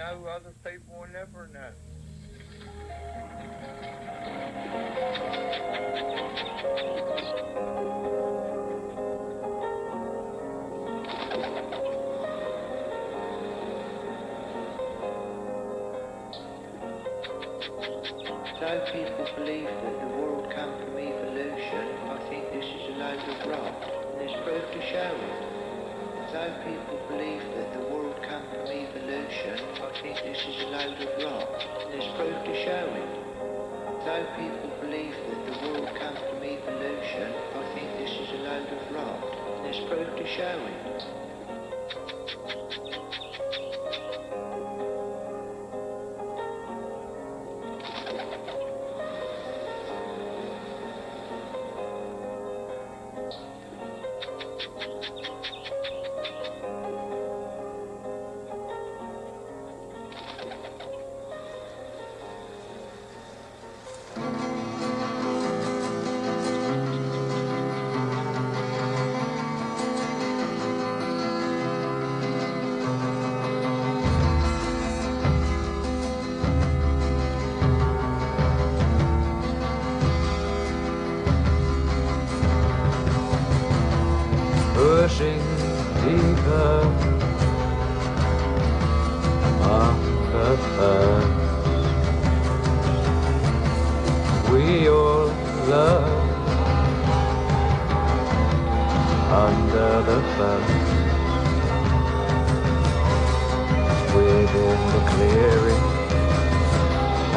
know, other people will never know. Though people believe that the world come from evolution, I think this is a load of rot, and there's proof to show it. Though people believe that the world come from evolution, I think this is a load of rot, and there's proof to show it. Though people believe that the world come from evolution, I think this is a load of rot, and there's proof to show it. Pushing deeper among the ferns, we all love under the ferns, within the clearing,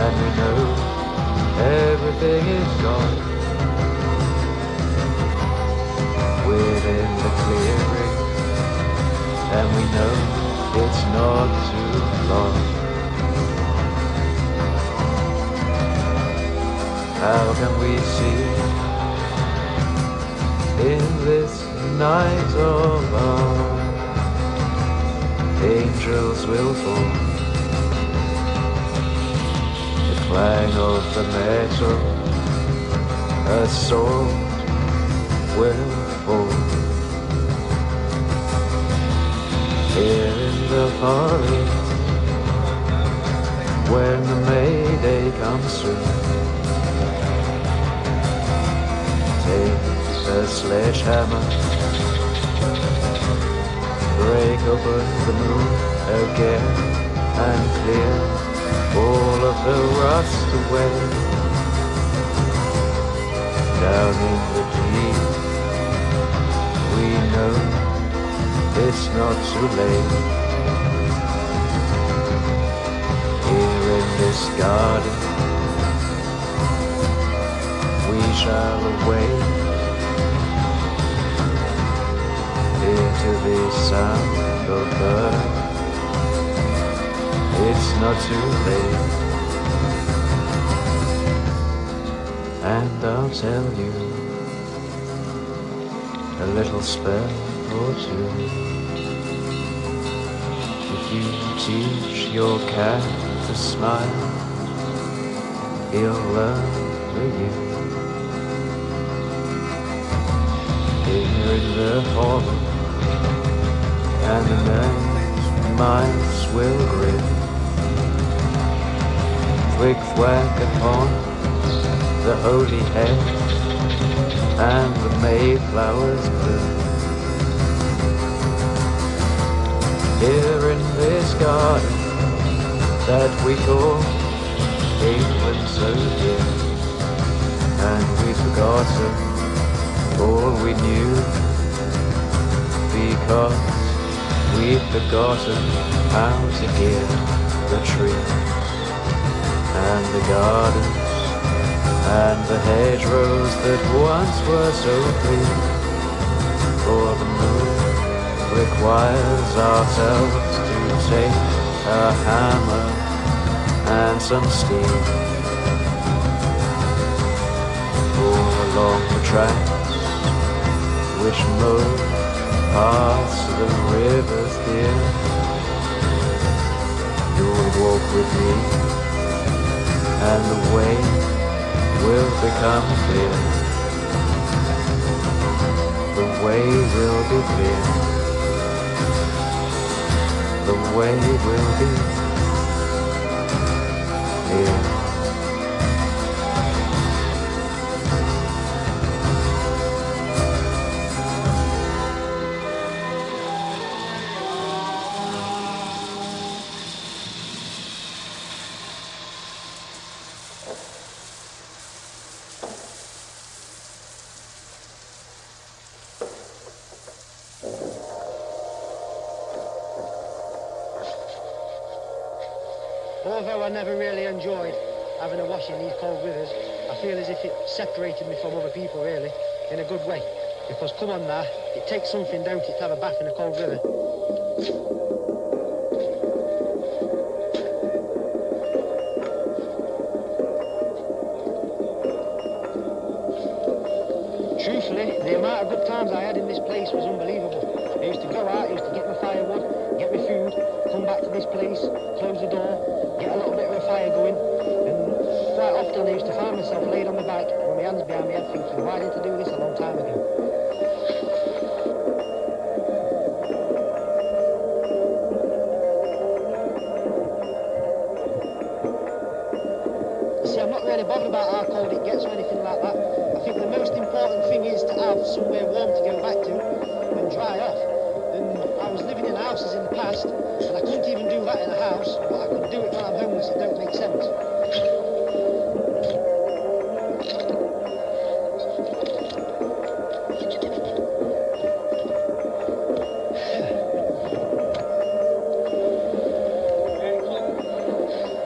and we know everything is gone. Within the clearing, and we know it's not too long. How can we see in this night of ours? Angels will fall, the clang of the metal, a sword will here in the forest, when the May Day comes through, take a sledgehammer, break open the moon again, and clear all of the rust away. Down in the deep, we know it's not too late. Here in this garden, we shall awake into the sound of birds. It's not too late, and I'll tell you a little spell or two. If you teach your cat to smile, he'll learn for you. Here in the hollow, and the night mice will grin, twig thwack upon the holy head, and the Mayflowers bloom. Here in this garden that we call England so dear, and we've forgotten all we knew, because we've forgotten how to hear the trees and the gardens and the hedgerows that once were so clean. For the moon requires ourselves to take a hammer and some steel, all along the tracks which move past the rivers dear. You'll walk with me, and the way will become clear. The way will be clear. The way will be here. Although I never really enjoyed having a wash in these cold rivers, I feel as if it separated me from other people, really, in a good way. Because, come on now, it takes something, don't it, to have a bath in a cold river? Truthfully, the amount of good times I had in this place was unbelievable. I used to go out, I used to get my firewood, get my food, come back to this place, close the door, get a little bit of a fire going, and quite often I used to find myself laid on my back with my hands behind my head thinking, why didn't I do this a long time ago? See, I'm not really bothered about how cold it gets or anything like that. I think the most important thing is to have somewhere warm to go back to and dry off. And I was living in houses in the past, and I couldn't even do that in a house, but I could do it when I'm homeless. It don't make sense.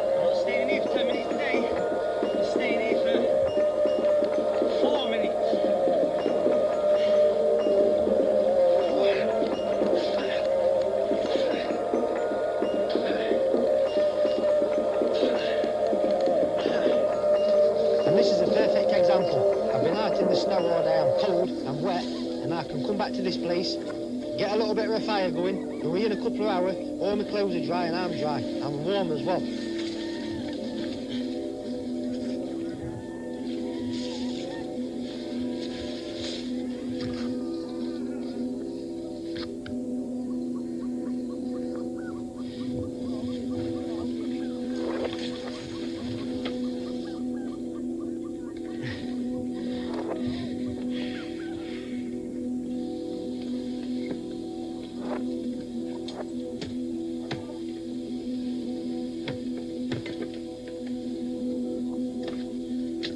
I'm not staying here for 10 minutes today. I'm staying here for 4 minutes. And this is a perfect example. I've been out in the snow all day, I'm cold, I'm wet, and I can come back to this place, get a little bit of a fire going, and within a couple of hours, all my clothes are dry and I'm dry. I'm warm as well.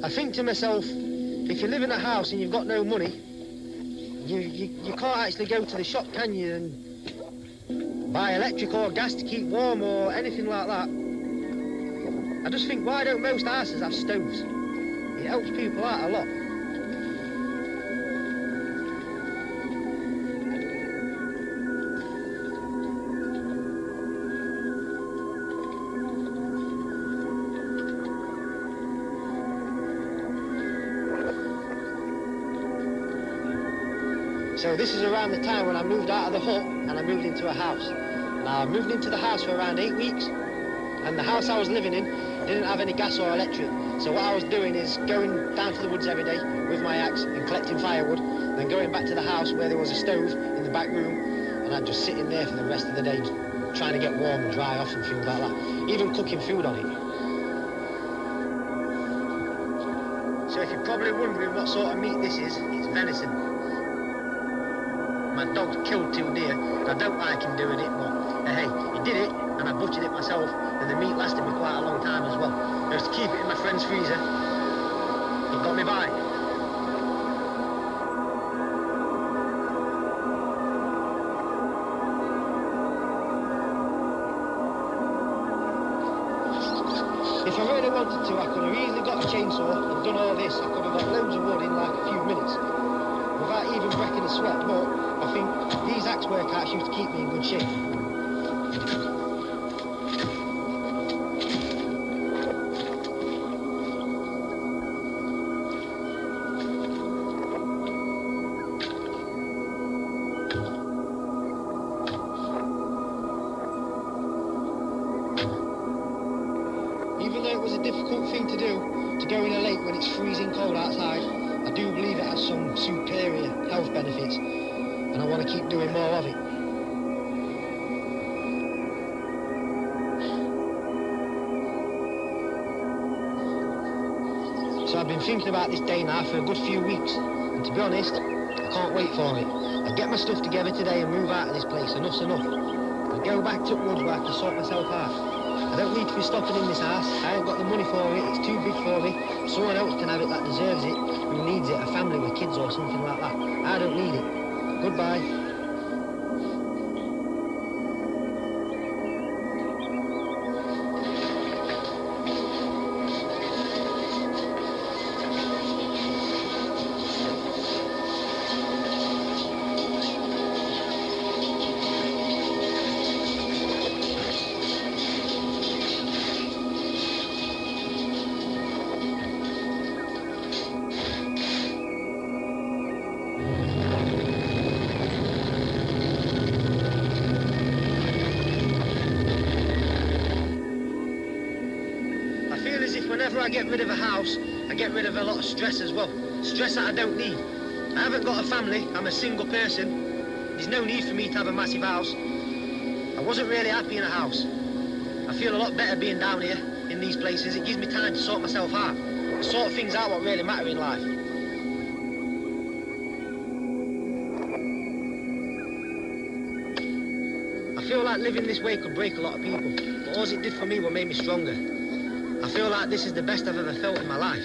I think to myself, if you live in a house and you've got no money, you can't actually go to the shop, can you, and buy electric or gas to keep warm or anything like that. I just think, why don't most houses have stoves? It helps people out a lot. So this is around the time when I moved out of the hut and I moved into a house. Now I moved into the house for around 8 weeks, and the house I was living in didn't have any gas or electric. So what I was doing is going down to the woods every day with my axe and collecting firewood, then going back to the house where there was a stove in the back room, and I'd just sit in there for the rest of the day trying to get warm and dry off and things like that, even cooking food on it. So if you're probably wondering what sort of meat this is, it's venison. My dog killed 2 deer, and I don't like him doing it, but hey, he did it, and I butchered it myself, and the meat lasted me quite a long time as well. I used to keep it in my friend's freezer. It got me by. If I really wanted to, I could have easily got a chainsaw and done all this. I could have got loads of wood in like a few minutes, without even breaking a sweat, but I think these axe workouts used to keep me in good shape. Even though it was a difficult thing to do, to go in a lake when it's freezing cold outside, I do believe it has some superior health benefits, and I want to keep doing more of it. So I've been thinking about this day now for a good few weeks, and to be honest, I can't wait for it. I'll get my stuff together today and move out of this place. Enough's enough. I'll go back to woods where I can sort myself out. I don't need to be stopping in this house. I ain't got the money for it. It's too big for me. Someone else can have it that deserves it, who needs it, a family with kids or something like that. I don't need it. Goodbye. Whenever I get rid of a house, I get rid of a lot of stress as well. Stress that I don't need. I haven't got a family, I'm a single person. There's no need for me to have a massive house. I wasn't really happy in a house. I feel a lot better being down here, in these places. It gives me time to sort myself out. Sort things out what really matter in life. I feel like living this way could break a lot of people, but all it did for me what made me stronger. I feel like this is the best I've ever felt in my life.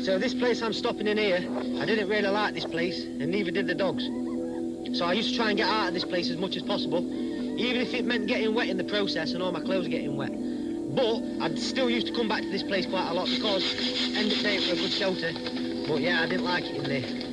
So this place I'm stopping in here, I didn't really like this place, and neither did the dogs. So I used to try and get out of this place as much as possible, even if it meant getting wet in the process and all my clothes getting wet. But I still used to come back to this place quite a lot because end of the day it was a good shelter. But yeah, I didn't like it in there.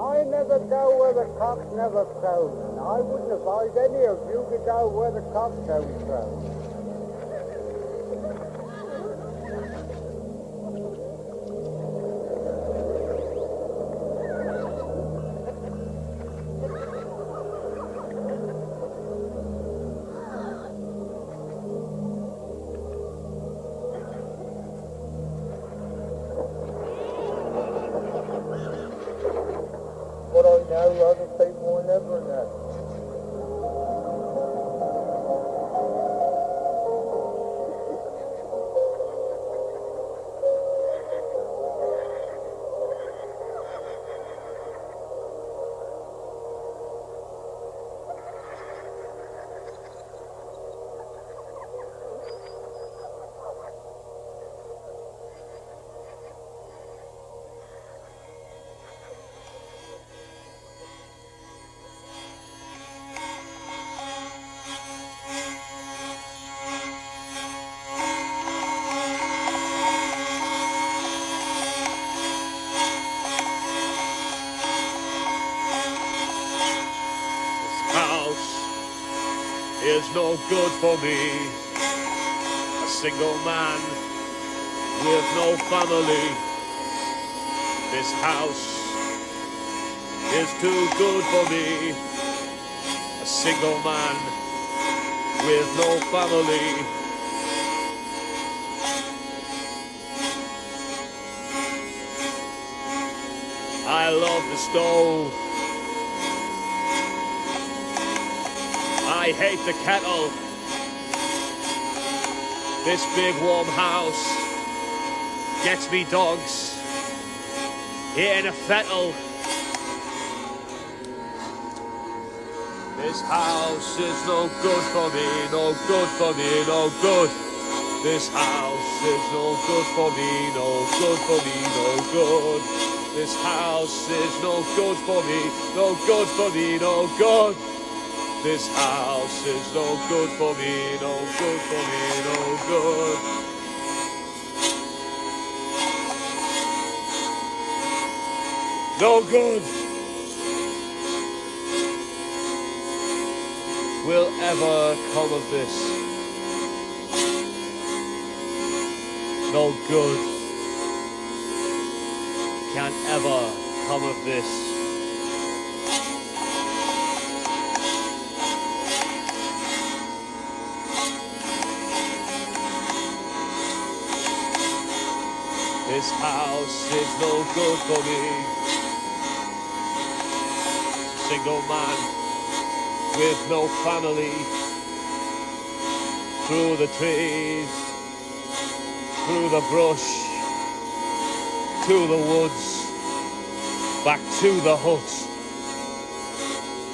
I never go where the cock never crows, and I wouldn't advise any of you to go where the cock don't crow. But I know other people will never know. Is no good for me. A single man with no family. This house is too good for me. A single man with no family. I love the stove. I hate the kettle. This big warm house gets me dogs eating a fettle. This house is no good for me, no good for me, no good. This house is no good for me, no good for me, no good. This house is no good for me, no good for me, no good. This house is no good for me, no good for me, no good. No good will ever come of this. No good can ever come of this. This house is no good for me. Single man with no family. Through the trees, through the brush, to the woods, back to the hut.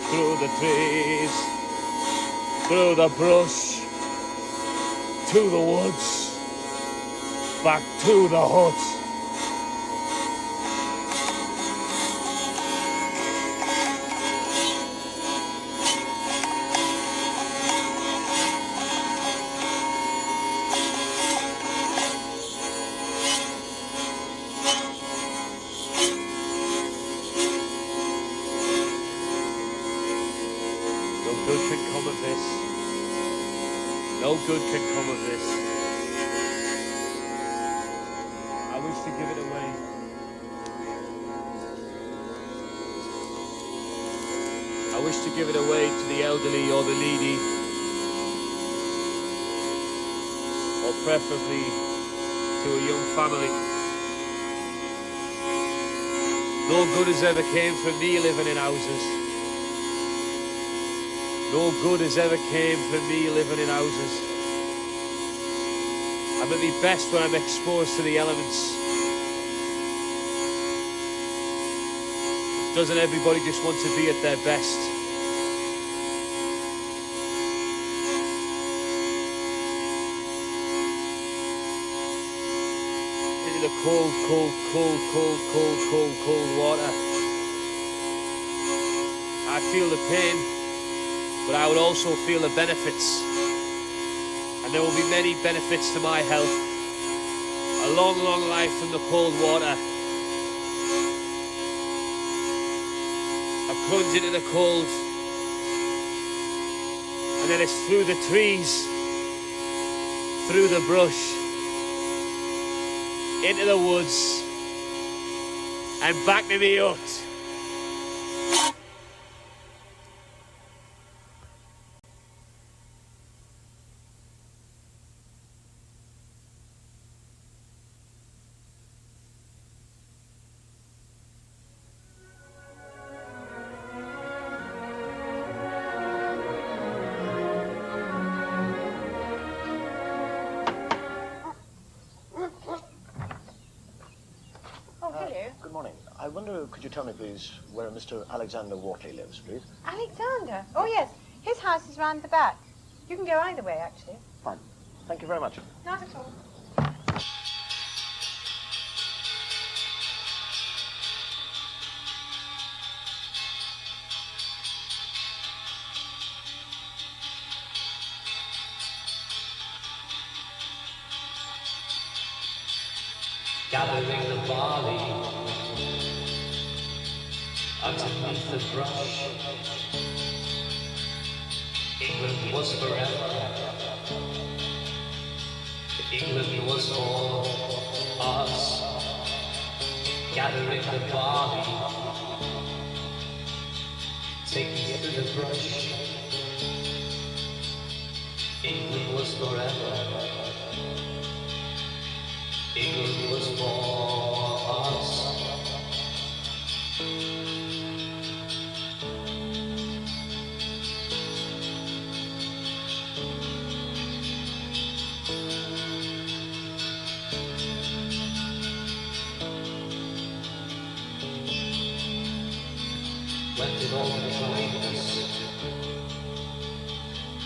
Through the trees, through the brush, to the woods, back to the hut. No good can come of this. I wish to give it away. I wish to give it away to the elderly or the needy, or preferably to a young family. No good has ever came from me living in houses. No good has ever came from me living in houses. I'm at my best when I'm exposed to the elements. Doesn't everybody just want to be at their best? Into the cold, cold, cold, cold, cold, cold, cold water. I feel the pain, but I would also feel the benefits. And there will be many benefits to my health. A long, long life from the cold water. A plunge into the cold. And then it's through the trees, through the brush, into the woods, and back to me hut. I wonder, could you tell me, please, where Mr. Alexander Wortley lives, please? Alexander? Oh, yes. His house is round the back. You can go either way, actually. Fine. Thank you very much. Not at all. Gathering the barley underneath the brush. England was forever. England was for us. Gathering the barley, taking through the brush. England was forever. England was for us. When did all the kindness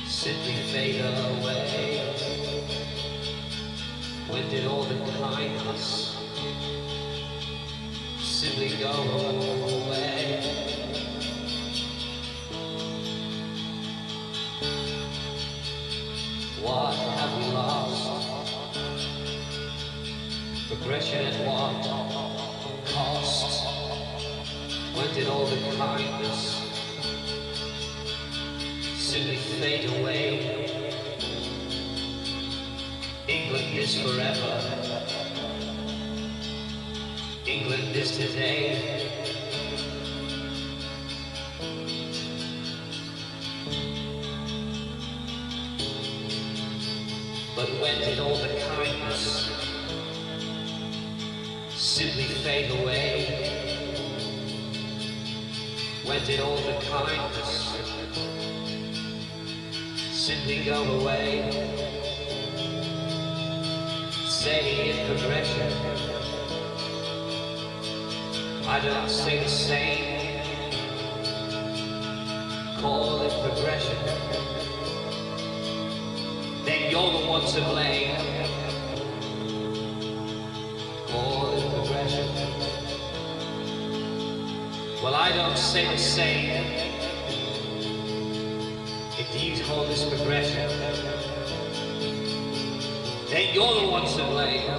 simply fade away? When did all the kindness simply go away? What have we lost? Progression at what cost? When did all the kindness simply fade away? England is forever. England is today. But when did all the kindness simply fade away? When did all the kindness simply go away? Say in progression, I don't say the same. Call it progression, then you're the one to blame. Call it progression. Well, I don't say the same. If you call this progression, then you're the one to blame.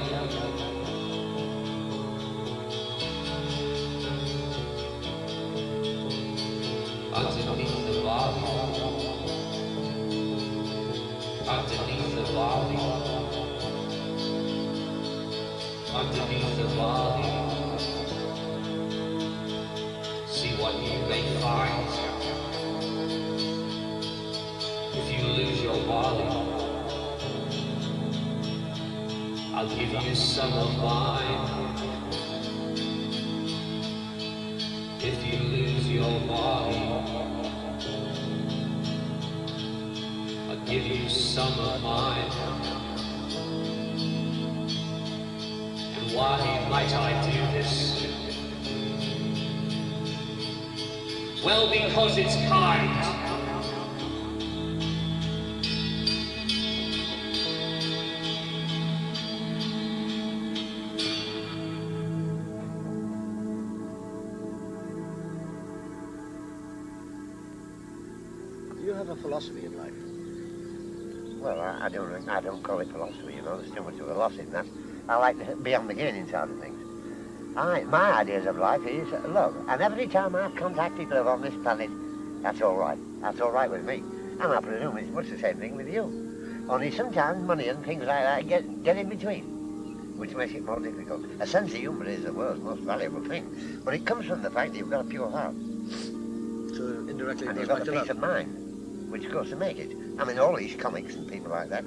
Underneath the body, underneath the body, underneath the body. See what you may find if you lose your body. I'll give you some of mine. If you lose your body, I'll give you some of mine. And why might I do this? Well, because it's kind. Do you have a philosophy in life? Well, I don't call it philosophy, you know, there's too much of a loss in that. I like to be on the gaining side of things. My ideas of life is love, and every time I contact love on this planet, that's all right. That's all right with me. And I presume it's much the same thing with you. Only sometimes money and things like that get in between, which makes it more difficult. A sense of humour is the world's most valuable thing, but it comes from the fact that you've got a pure heart. So indirectly, and you've got a peace of mind, which goes to make it. I mean, all these comics and people like that,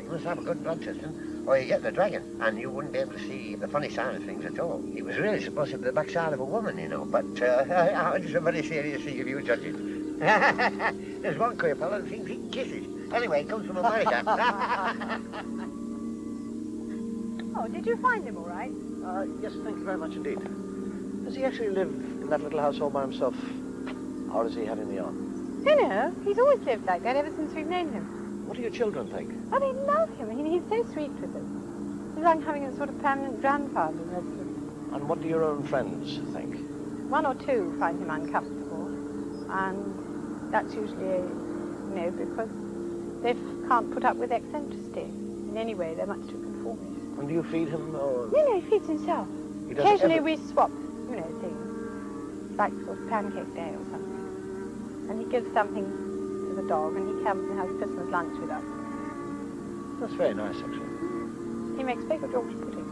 you must have a good blood system, or you get the dragon, and you wouldn't be able to see the funny side of things at all. He was really supposed to be the backside of a woman, you know, but it's a very serious thing if you judge it. There's one queer fellow who thinks he kisses. Anyway, he comes from America. Oh, did you find him all right? Yes, thank you very much indeed. Does he actually live in that little house all by himself, or does he have any on? No, he's always lived like that ever since we've known him. What do your children think? Oh, they love him. I mean, he's so sweet with them. He's like having a sort of permanent grandfather in residence. And what do your own friends think? One or two find him uncomfortable, and that's usually, because they can't put up with eccentricity. In any way, they're much too conformist. And do you feed him, or...? No, he feeds himself. He does Occasionally we swap, things, like sort of pancake day or something. And he gives something to the dog, and he comes and has Christmas lunch with us. That's very nice, actually. He makes very good Yorkshire pudding.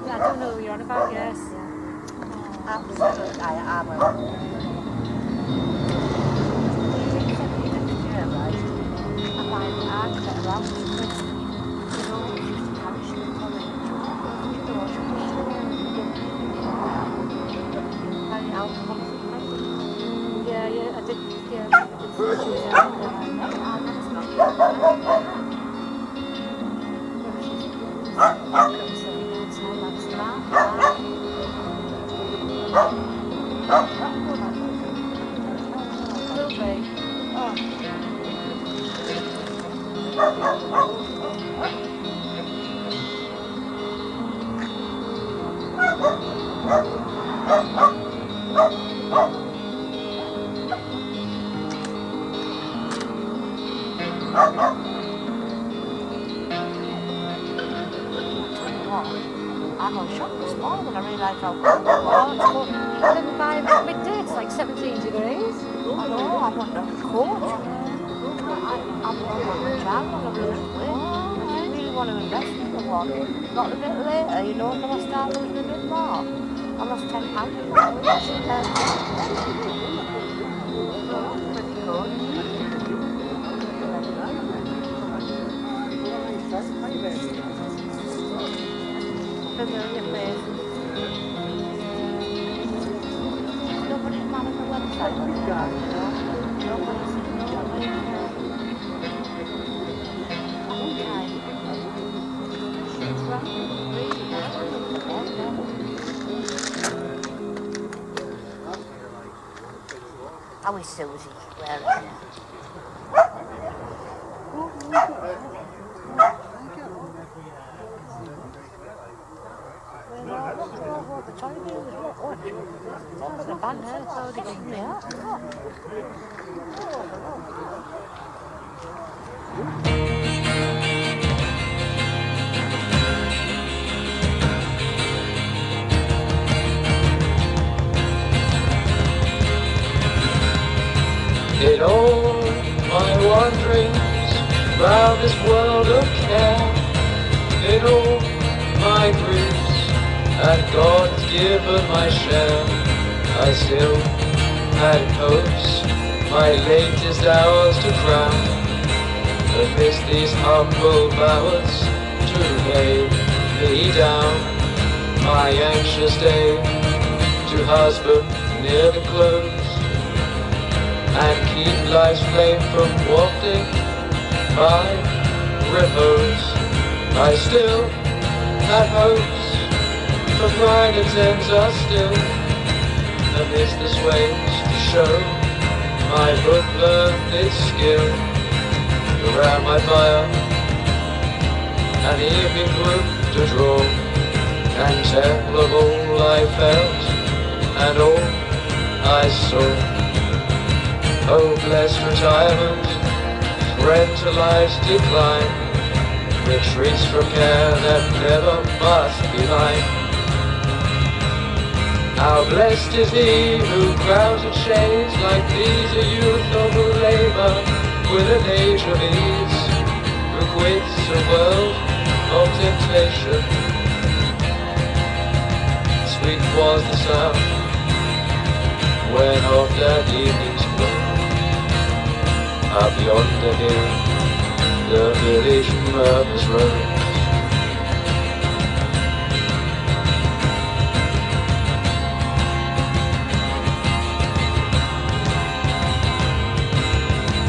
I don't know who you're on about, yes. I did, yeah. I got shocked this morning when I realised how cold it was. And then by midday it's like 17 degrees. I know, I want a coat. I'm on a child on a blue way. I didn't really want to invest in the one. Not a bit later, you know, until I start losing a bit more. I lost £10 in that week. Pretty good. Familiar place. Nobody's man on the website. How is Susie? Where is she? In all my wanderings round this world of care, in all my griefs and God's given my share, I still had hopes, my latest hours to crown, amidst these humble bowers to lay me down, my anxious day to husband near the close, and keep life's flame from wafting my repose. I still had hopes, for brighter times are still amidst the swains to show my book learned its skill. Around my fire, an evening group to draw and tell of all I felt and all I saw. Oh, blessed retirement, friend to life's decline, retreats from care that never must be mine. How blessed is he who crowds and shades like these a youth of labour with an age of ease, who quits a world of temptation. Sweet was the sound when off that evening's glow, up yonder hill, the village murmurs rose.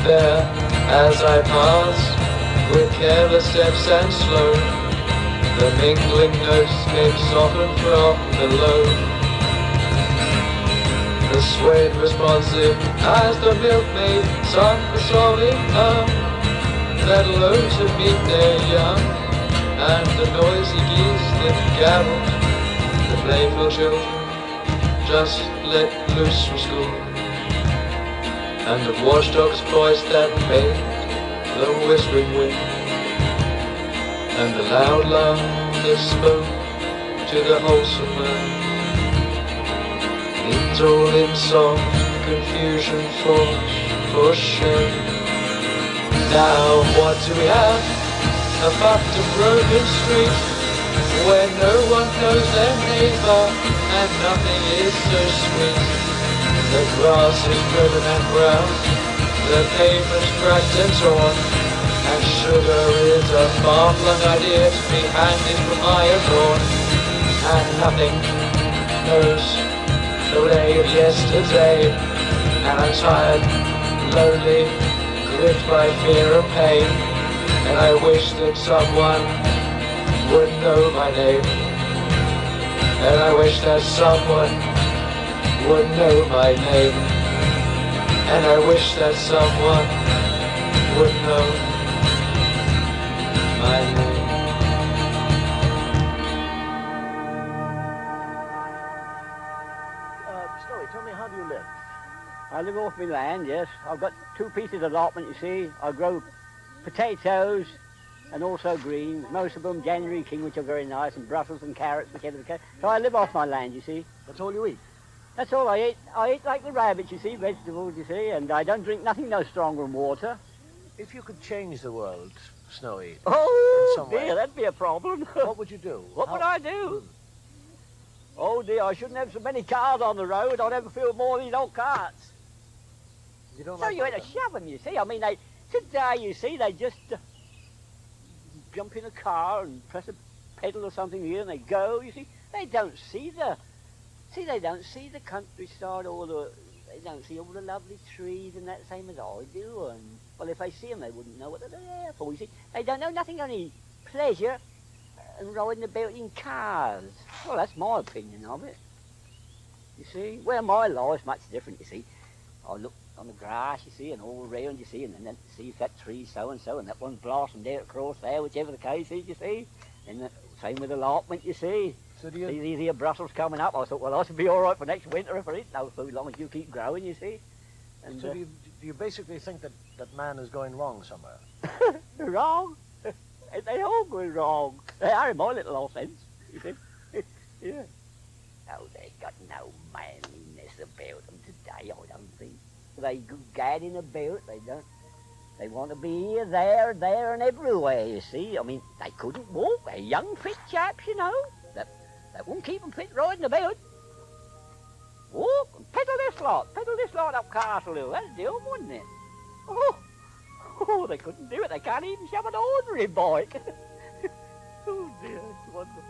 There, as I pass, with careless steps and slow, the mingling notes came softened from below. The swayed responsive as the milkmaid sung the sobbing hum that low to meet their young, and the noisy geese that gabbled, the playful children just let loose from school, and of watchdog's voice that made the whispering wind, and the loud love that spoke to the wholesome man. It's all in soft confusion for shame. Now what do we have? A fucked and broken street, where no one knows their neighbour and nothing is so sweet. The grass is driven and brown, the pavement's cracked and torn, and sugar is a far-flung idea to be handed from higher thorn, and nothing knows the day of yesterday, And I'm tired, lonely, gripped by fear and pain. And I wish that someone would know my name. And I wish that someone would know my name. And I wish that someone would know my name. Snowy, tell me, how do you live? I live off my land, yes. I've got 2 pieces of allotment, you see. I grow potatoes and also greens, most of them January King, which are very nice, and Brussels and carrots, whichever the case. So I live off my land, you see. That's all you eat? That's all I eat. I eat like the rabbits, you see, vegetables, you see, and I don't drink nothing no stronger than water. If you could change the world, Snowy, in Oh, some dear, way, that'd be a problem. what would you do? What would I do? Oh, dear, I shouldn't have so many cars on the road. I'd never feel more of these old carts. You don't So like you had to shove them, you see. I mean, today, you see, they just jump in a car and press a pedal or something here and they go, you see. They don't see the countryside they don't see all the lovely trees and that, same as I do. And, well, if they see them, they wouldn't know what they're there for, you see. They don't know nothing, only pleasure and riding about in cars. Well, that's my opinion of it. You see, well, my life's much different, you see. I look on the grass, you see, and all around, you see, and then see if that tree's so-and-so, and that one's blossomed out across there, whichever the case is, you see. And the same with allotment, you see. So do you... See these here Brussels coming up, I thought, well, I should be all right for next winter if I eat no food, as long as you keep growing, you see. And, so do you basically think that man is going wrong somewhere? Wrong? They all go wrong. They are in my little offence, you see. Yeah. No, they've got no manliness about them today, I don't think. They go gadding about, they don't. They want to be here, there and everywhere, you see. I mean, they couldn't walk. They're young, fit chaps, you know. That won't keep them fit riding about. Walk and pedal this lot up Castle Hill. That'd do them, wouldn't it? Oh, they couldn't do it. They can't even shove an ordinary bike. Oh dear, it's wonderful.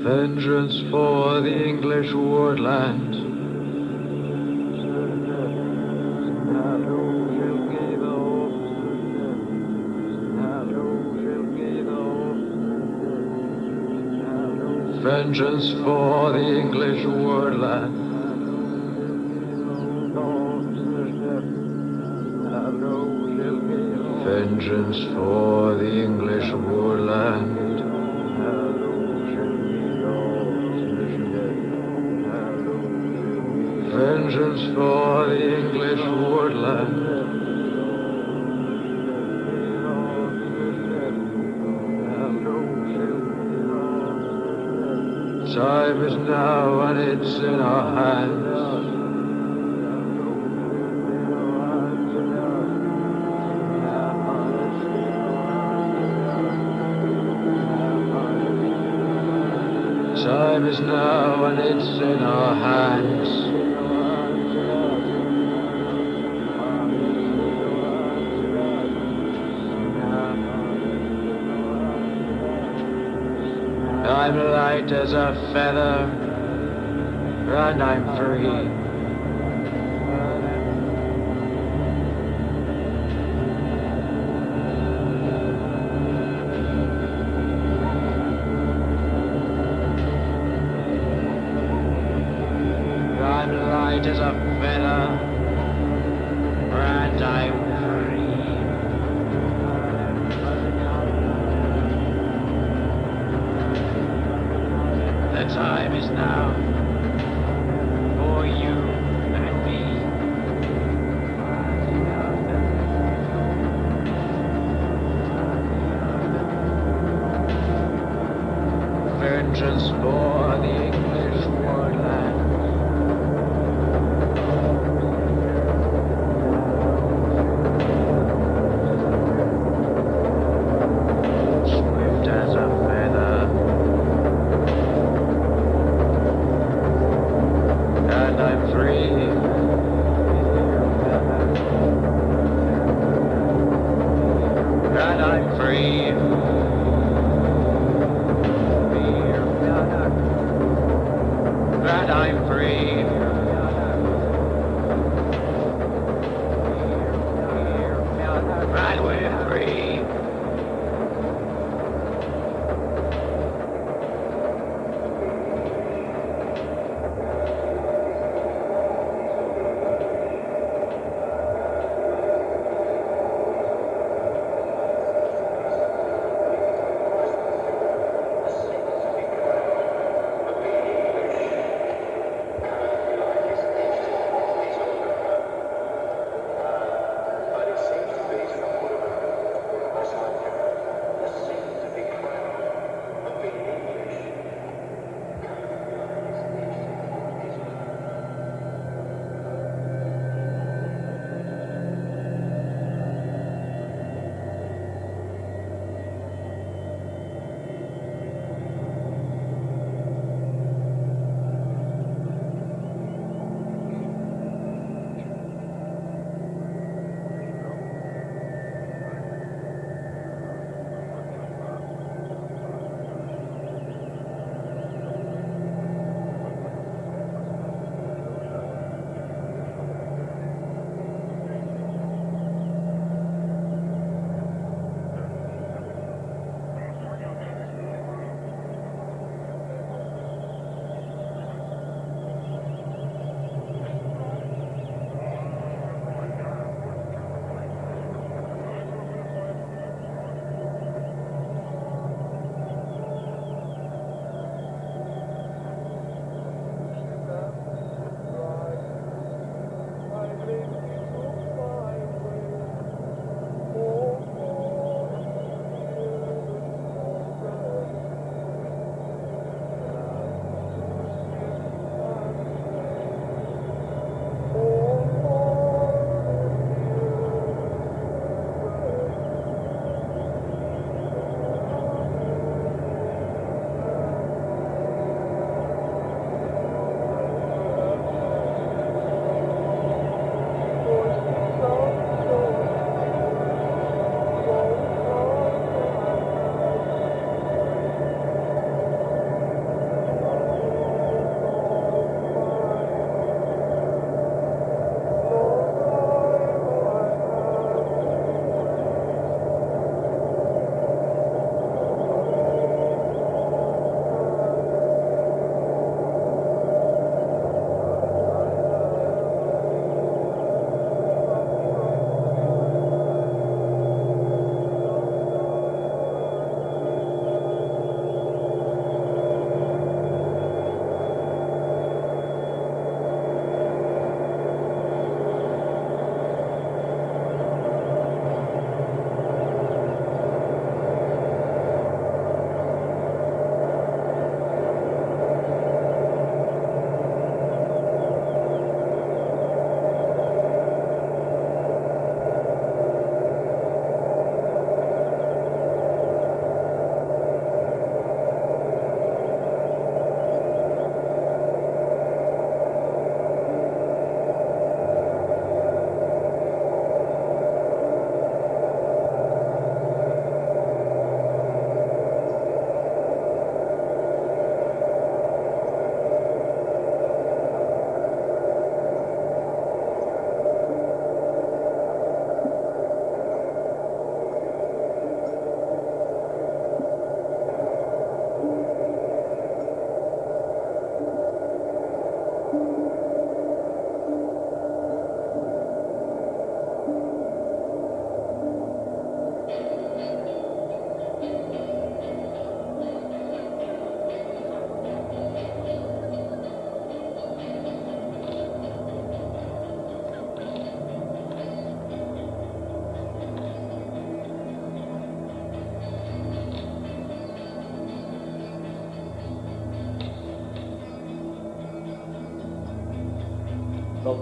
Vengeance for the English woodland. Vengeance for the English woodland. Vengeance for the English woodland. Vengeance for the English woodland. Time is now and it's in our hands. Time is now and it's in our hands. I'm light as a feather, and I'm free. I'm light light as a feather, and I'm free. The time is now for you and me. Vengeance for the English warland. Swift as a feather.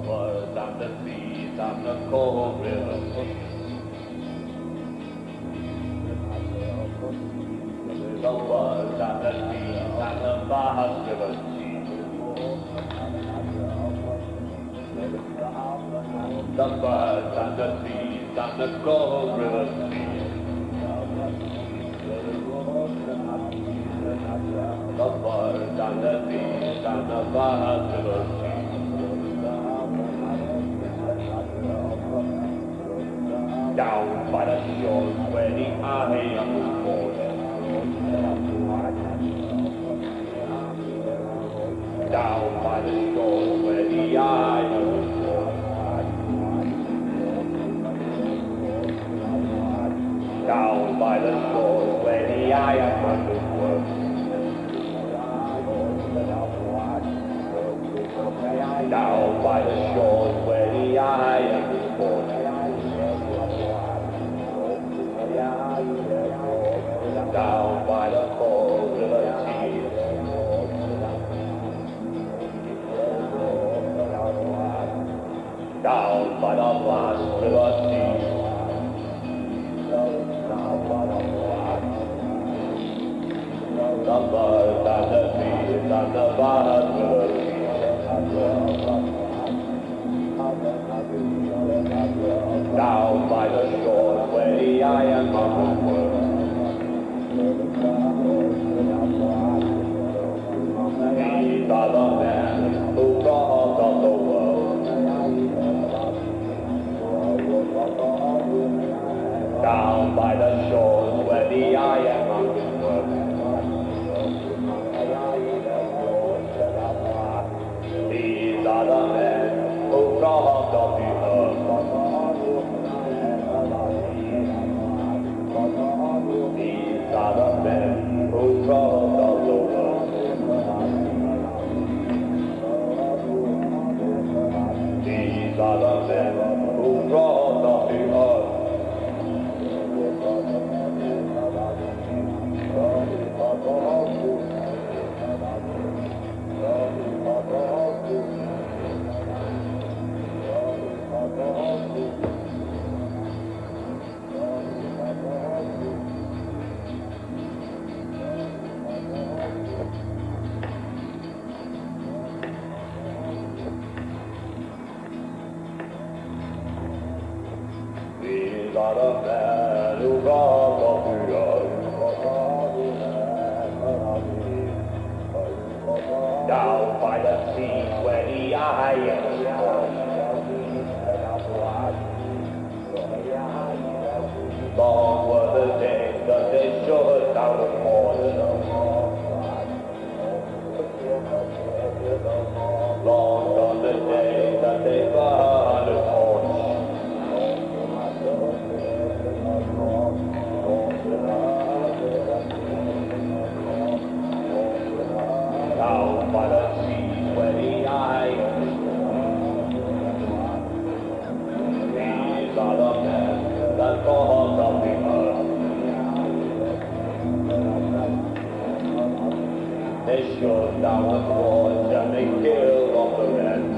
birds and the bees and the cold river sea. The birds and the bees and the vast river sea. The birds and the bees and the cold river sea. The birds and the bees and the vast river sea. Down by the shores where the iron was born. Down by the shores where the iron was born. Down by the shores where the iron was born. Down by the shores where the iron was born. Down by the cold river sea. Down by the vast river sea. The birds and the bees and the vast river sea. Down by the shores where the iron mountains were. These are the men who brought up the world. Down by the shores where the iron mountains were. These are the men who brought up the earth. These are the men who brought up the world. These are the men who brought up the earth. These are the men who brought up the earth. Down by the sea where the iron was born. Long were the days that they showed down the morning. Long gone the days that they burned the torch. Down by the sea where the iron is born. These are the men that brought up the earth. They showed down the torch and they killed off the rest.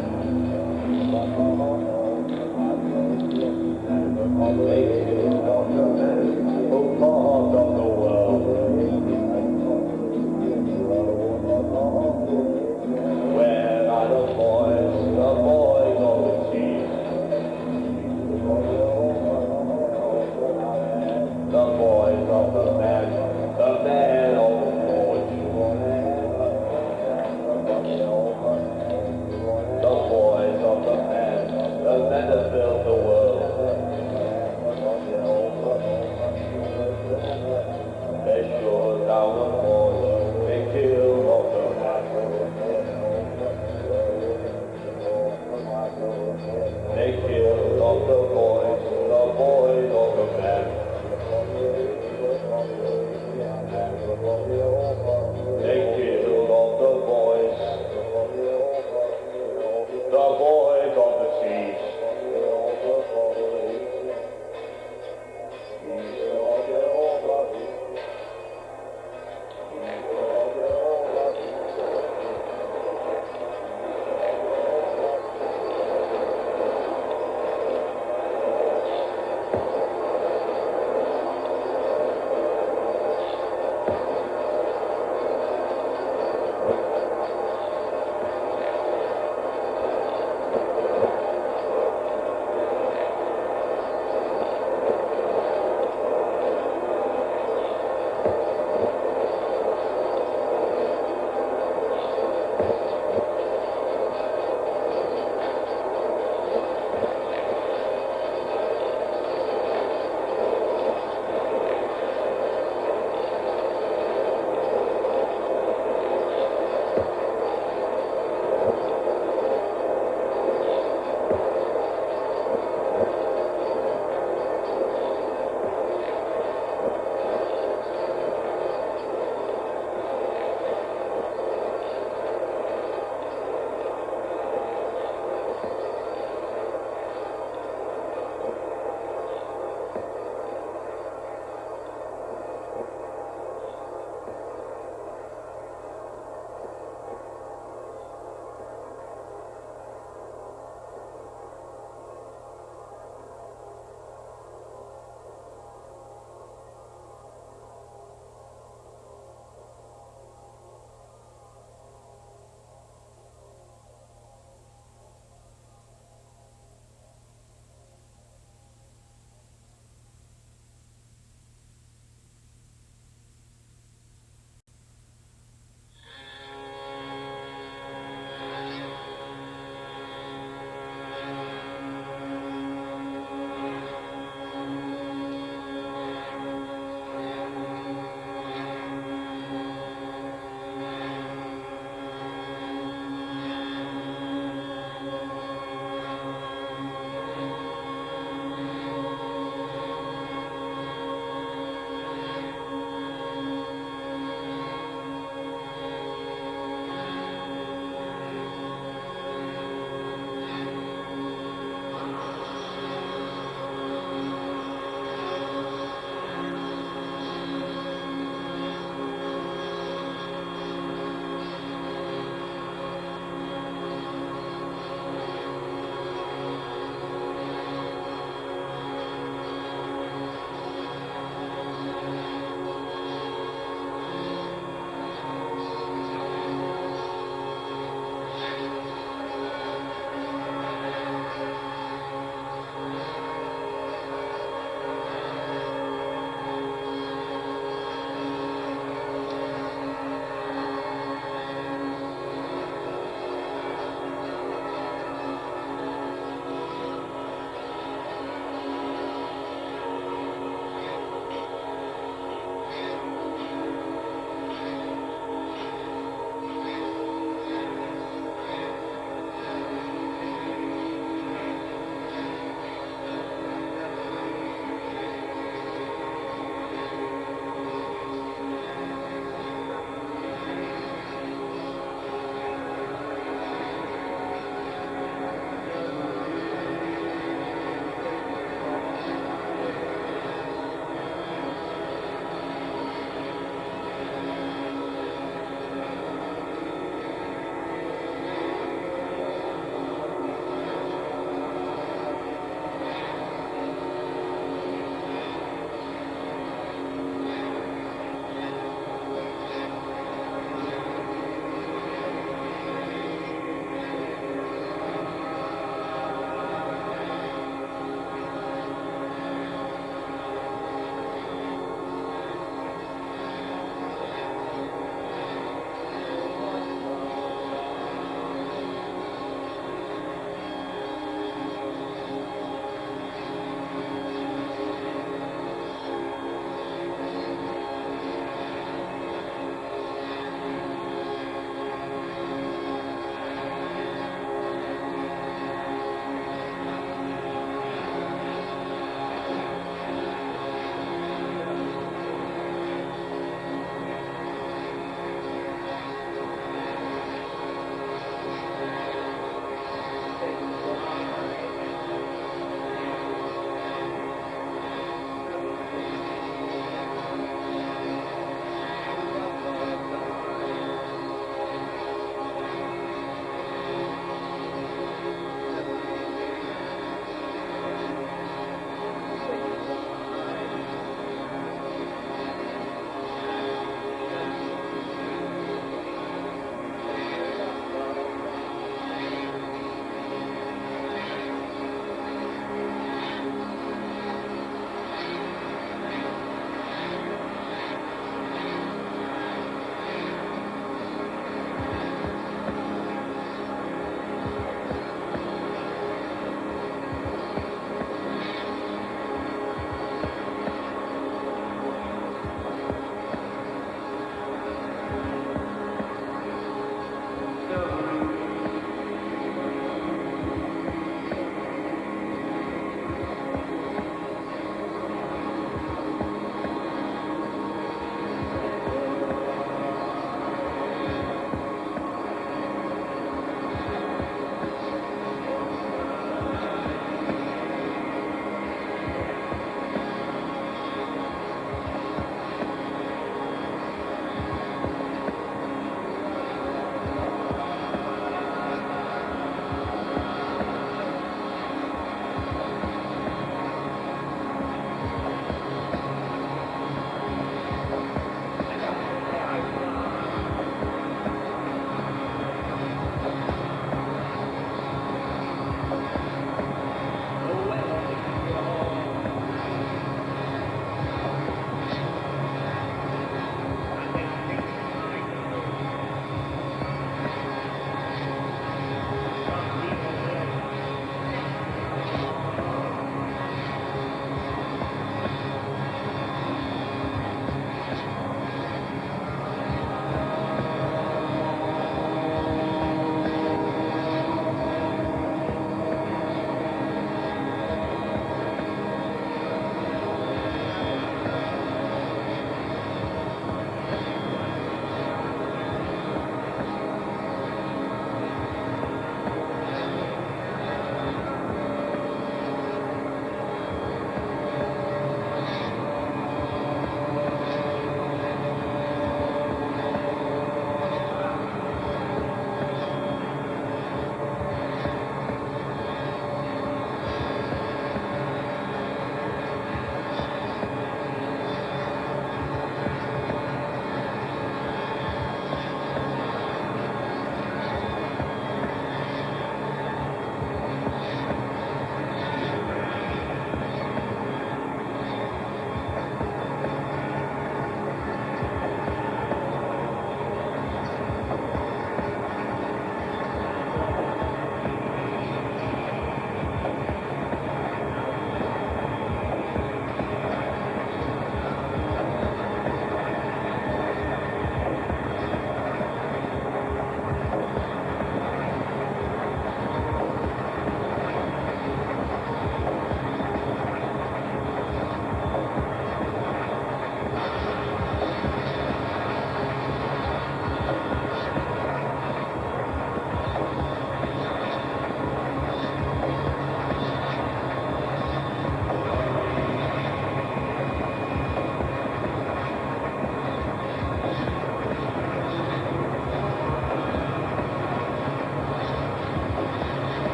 They killed off the men who brought up the world. Where are the boys of the sea? The boys of the men of the forge. The boys of the men that built the world.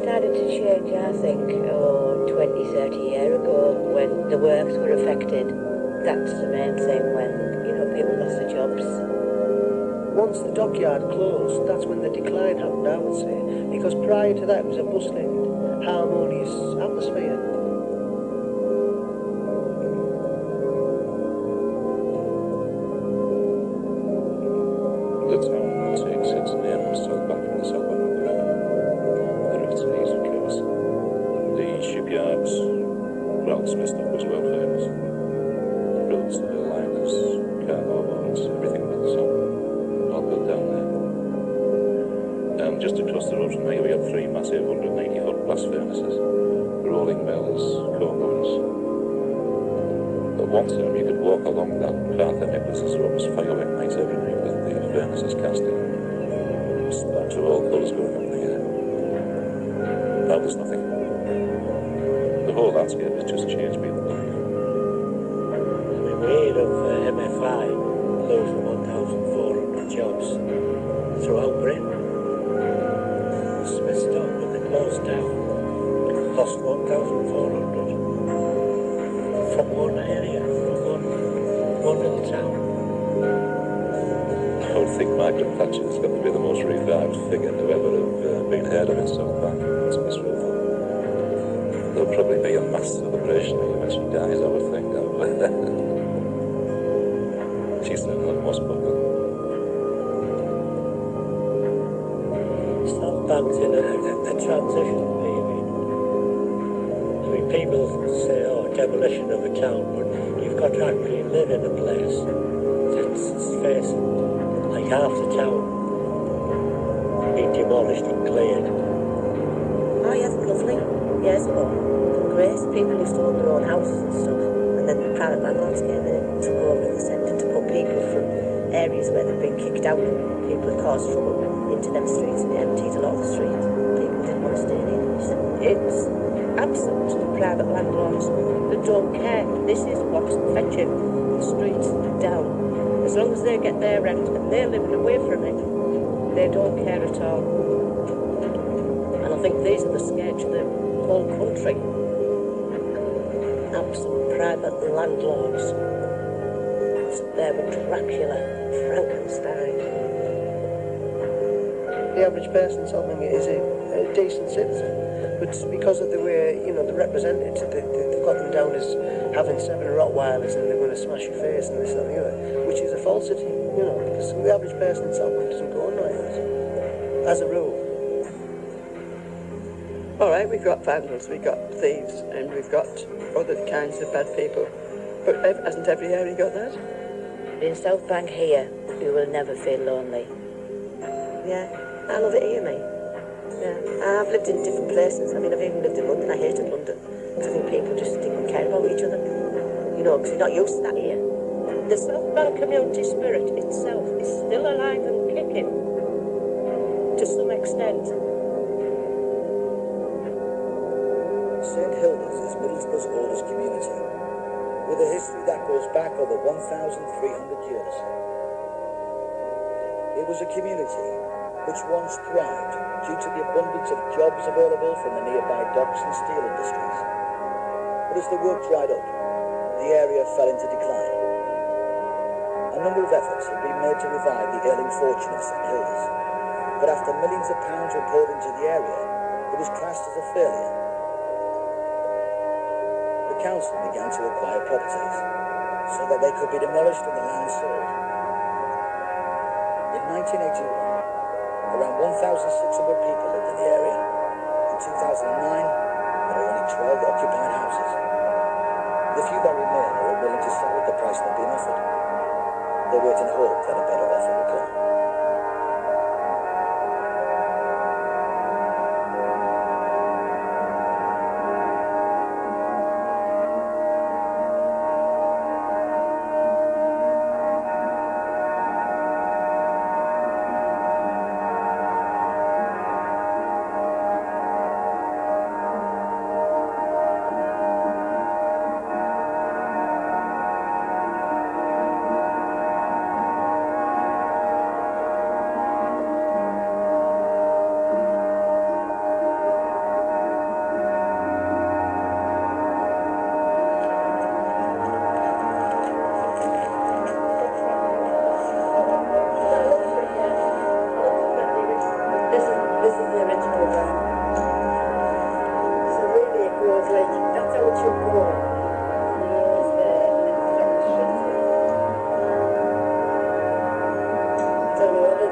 started to change, I think, 20, 30 years ago when the works were affected. That's the main thing, when, you know, people lost their jobs. Once the dockyard closed, that's when the decline happened, I would say, because prior to that it was a bustling, harmonious atmosphere. The town takes its name from southbound from the south bank of the river. The Rites occurs. The shipyards, Smith stuff was world famous. Roads, liners, cargo boats, everything about the sun. All built down there. Just across the road from here we have 3 massive 180-foot blast furnaces, rolling mills, coke ovens. At one time you could walk along that path and it was as though it was firework nights every night with the furnaces casting. Sparks of all colours going up in the air. Now there's nothing. The whole landscape has just changed beyond belief. We hear of MFI losing 1,400 jobs throughout Britain. Smith Stone, when they closed down, lost 1,400 from one area, from one little town. I would think Margaret Thatcher's got to be the most revived figure to ever have been heard of in South Bank. It's Miss Wilson. There'll probably be a mass celebration when she dies, I would think. She's certainly the most popular. South Bank's in a transition period. I mean, people say, oh, demolition of a town, but you've got to actually live in a place that's facing, like half the town being demolished and cleared. Oh yeah, they're lovely. Years ago. Great. People used to own their own houses and stuff. And then the private landlords came in and took over in the centre to put people from areas where they'd been kicked out and people had caused trouble into them streets, and emptied a lot of the streets. People didn't want to stay in it. It's absent, the private landlords. They don't care. This is what's fetching the streets down. As long as they get their rent and they're living away from it, they don't care at all. And I think these are the scourge of the whole country. Absent private landlords. It's there with Dracula, Frankenstein. The average person something is a decent citizen, but because of the way, you know, they're represented, they've got them down as having 7 Rottweilers and they're going to smash your face and this and the other, which is a falsity, you know, because the average person in Scotland doesn't go on like that, as a rule. All right, we've got vandals, we've got thieves, and we've got other kinds of bad people, but hasn't every area got that? In South Bank here, you will never feel lonely. Yeah, I love it here, mate. Yeah, I've lived in different places. I mean, I've even lived in London. I hated London because I think people just didn't care about each other. You know, because you're not used to that here. The South Bank community spirit itself is still alive and kicking to some extent. St Hilda's is Middlesbrough's oldest community, with a history that goes back over 1,300 years. It was a community which once thrived due to the abundance of jobs available from the nearby docks and steel industries. But as the work dried up, the area fell into decline. A number of efforts had been made to revive the ailing fortune of St Hilda's, but after millions of pounds were poured into the area, it was classed as a failure. The council began to acquire properties so that they could be demolished and the land sold. In 1981, around 1,600 people lived in the area. In 2009, there were only 12 occupied houses. The few that remain are unwilling to sell at the price they're being offered. They wait and hope that a better offer will come.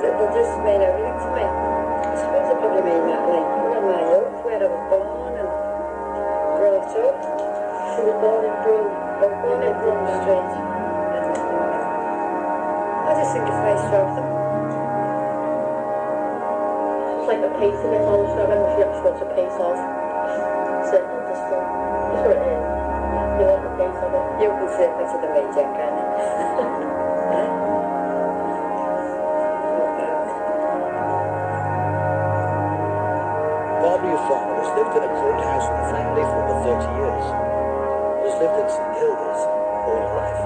They just made everything to me. I suppose they probably mean that, like, all my youth, where I was born and brought up. She was born in Brun. I was born in Brun Street. I just think it's nice to have them. It's like a piece of it all, so I remember she actually wants a piece of. So, just sure it is. You want a piece of it? You can say it to the major, can't you? Barbara Farmer has lived in a current house with the family for over 30 years. Has lived in St Hilda's all her life.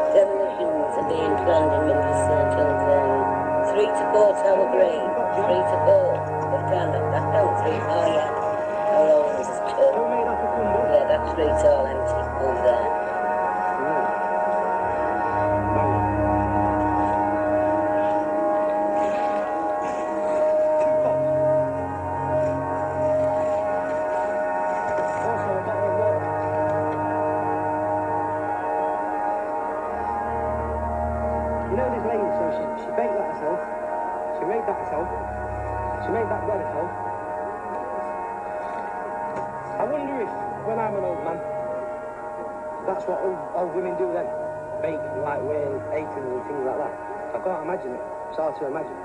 Demolitions are being planned in Minimalism till 3 to 4 Tower Green. 3 to 4. They've planned that down 3. Oh yeah. How long is this? 2. Yeah, that street's all empty over there. You know this lady, so she baked that herself, she made that herself, she made that bread herself. I wonder if, when I'm an old man, that's what old women do then, bake, like we're 80s and things like that. I can't imagine it, it's hard to imagine.